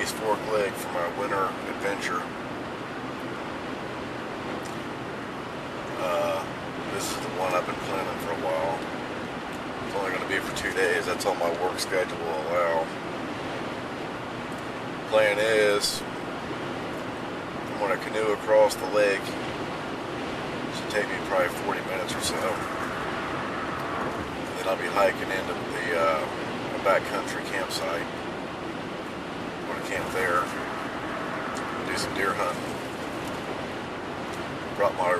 East Fork Lake for my winter adventure. This is the one I've been planning for a while. It's only going to be for 2 days. That's all my work schedule will allow. Plan is I'm going to canoe across the lake. It should take me probably 40 minutes or so. And then I'll be hiking into the backcountry campsite. I'm going to camp there, do some deer hunting. Brought my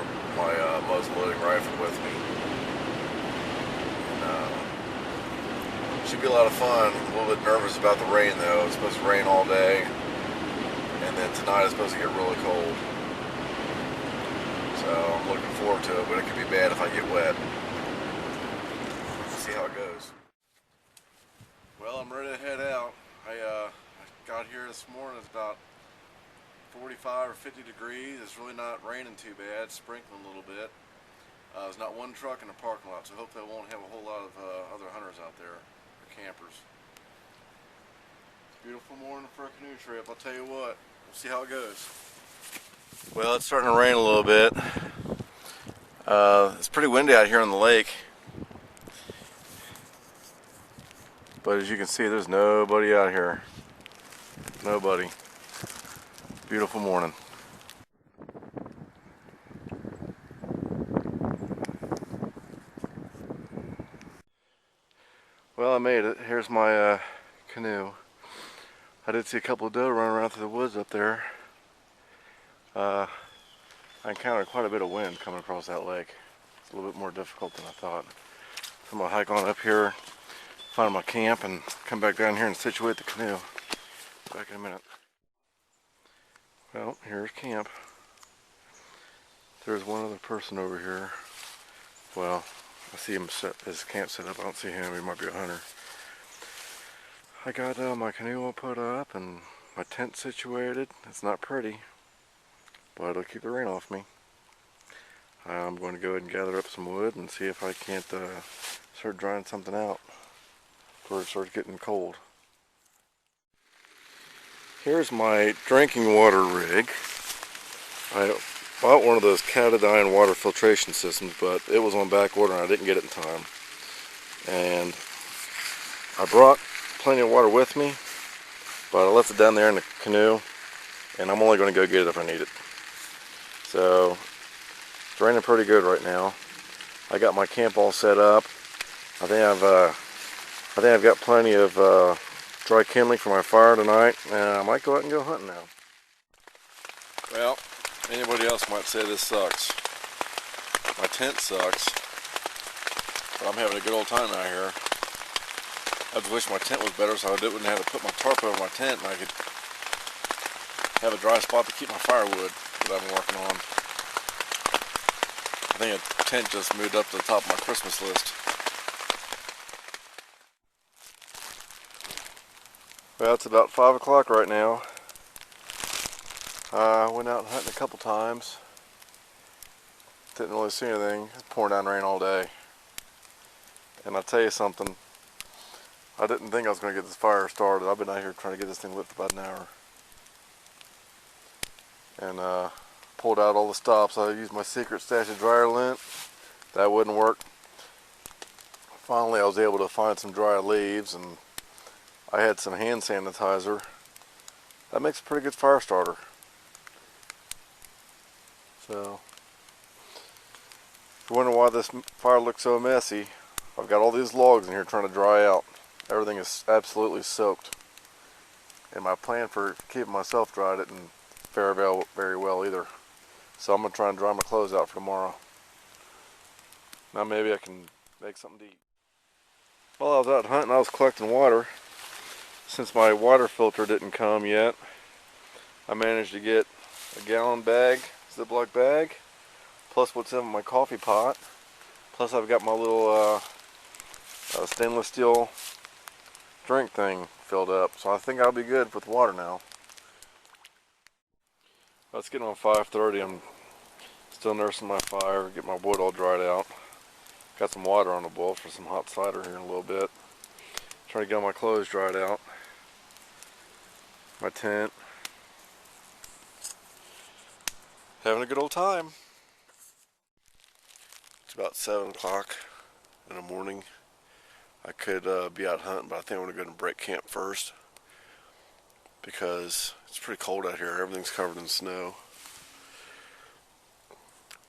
muzzle loading rifle with me. And, should be a lot of fun. A little bit nervous about the rain though. It's supposed to rain all day. And then tonight it's supposed to get really cold. So I'm looking forward to it, but it could be bad if I get wet. Let's see how it goes. Well, I'm ready to head out. I got here this morning. It's about 45 or 50 degrees. It's really not raining too bad, sprinkling a little bit. There's not one truck in the parking lot, so hopefully I won't have a whole lot of other hunters out there, or campers. It's a beautiful morning for a canoe trip, I'll tell you what. We'll see how it goes. Well, it's starting to rain a little bit. It's pretty windy out here on the lake. But as you can see, there's nobody out here. Nobody. Beautiful morning. Well, I made it. Here's my canoe. I did see a couple of doe running around through the woods up there. I encountered quite a bit of wind coming across that lake. It's a little bit more difficult than I thought. So I'm going to hike on up here, find my camp, and come back down here and situate the canoe. Back in a minute. Well, here's camp. There's one other person over here. Well, I see him set his camp set up. I don't see him. He might be a hunter. I got my canoe all put up and my tent situated. It's not pretty, but it'll keep the rain off me. I'm going to go ahead and gather up some wood and see if I can't start drying something out before it starts getting cold. Here's my drinking water rig. I bought one of those Catadine water filtration systems, but it was on back order and I didn't get it in time. And I brought plenty of water with me, but I left it down there in the canoe, and I'm only going to go get it if I need it. So it's raining pretty good right now. I got my camp all set up. I think I've got plenty of dry kindling for my fire tonight, and I might go out and go hunting now. Well, anybody else might say this sucks. My tent sucks, but I'm having a good old time out here. I just wish my tent was better so I wouldn't have to put my tarp over my tent and I could have a dry spot to keep my firewood that I've been working on. I think a tent just moved up to the top of my Christmas list. Well, it's about 5 o'clock right now. I went out hunting a couple times. Didn't really see anything. It's pouring down rain all day. And I'll tell you something. I didn't think I was going to get this fire started. I've been out here trying to get this thing lit for about an hour. And pulled out all the stops. I used my secret stash of dryer lint. That wouldn't work. Finally I was able to find some dry leaves, and I had some hand sanitizer. That makes a pretty good fire starter. So, if you're wondering why this fire looks so messy, I've got all these logs in here trying to dry out. Everything is absolutely soaked. And my plan for keeping myself dry didn't fare very well either. So I'm going to try and dry my clothes out for tomorrow. Now maybe I can make something to eat. While I was out hunting, I was collecting water. Since my water filter didn't come yet, I managed to get a gallon bag, Ziploc bag, plus what's in my coffee pot. Plus I've got my little stainless steel drink thing filled up, so I think I'll be good with water now. Let's get on 5:30. I'm still nursing my fire, get my wood all dried out. Got some water on the boil for some hot cider here in a little bit. Trying to get all my clothes dried out. my tent, having a good old time. It's about 7 o'clock in the morning. I could be out hunting, but I think I'm going to go and break camp first because it's pretty cold out here. Everything's covered in snow.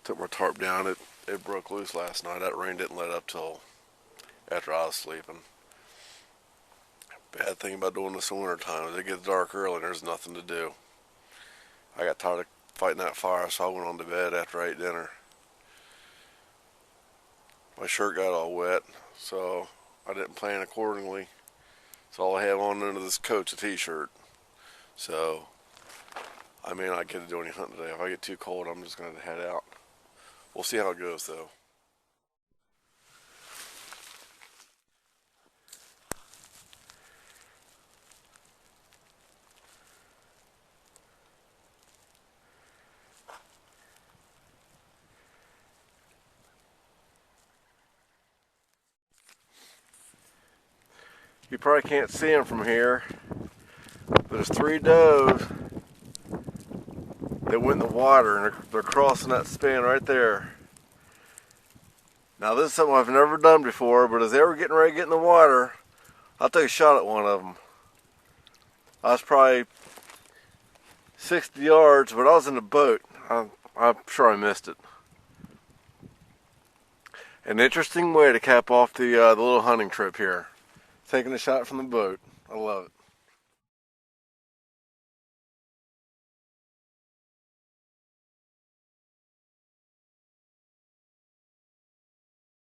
Took my tarp down. It broke loose last night. That rain didn't let up till after I was sleeping. Bad thing about doing this in winter time is it gets dark early and there's nothing to do. I got tired of fighting that fire, so I went on to bed after I ate dinner. My shirt got all wet, so I didn't plan accordingly. So all I have on under this coat's a t-shirt. So I may not get to do any hunting today. If I get too cold, I'm just going to head out. We'll see how it goes though. You probably can't see them from here, but there's 3 does that went in the water and they're crossing that span right there. Now this is something I've never done before, but as they were getting ready to get in the water, I'll take a shot at one of them. I was probably 60 yards, but I was in the boat. I'm sure I missed it. An interesting way to cap off the little hunting trip here. Taking a shot from the boat. I love it.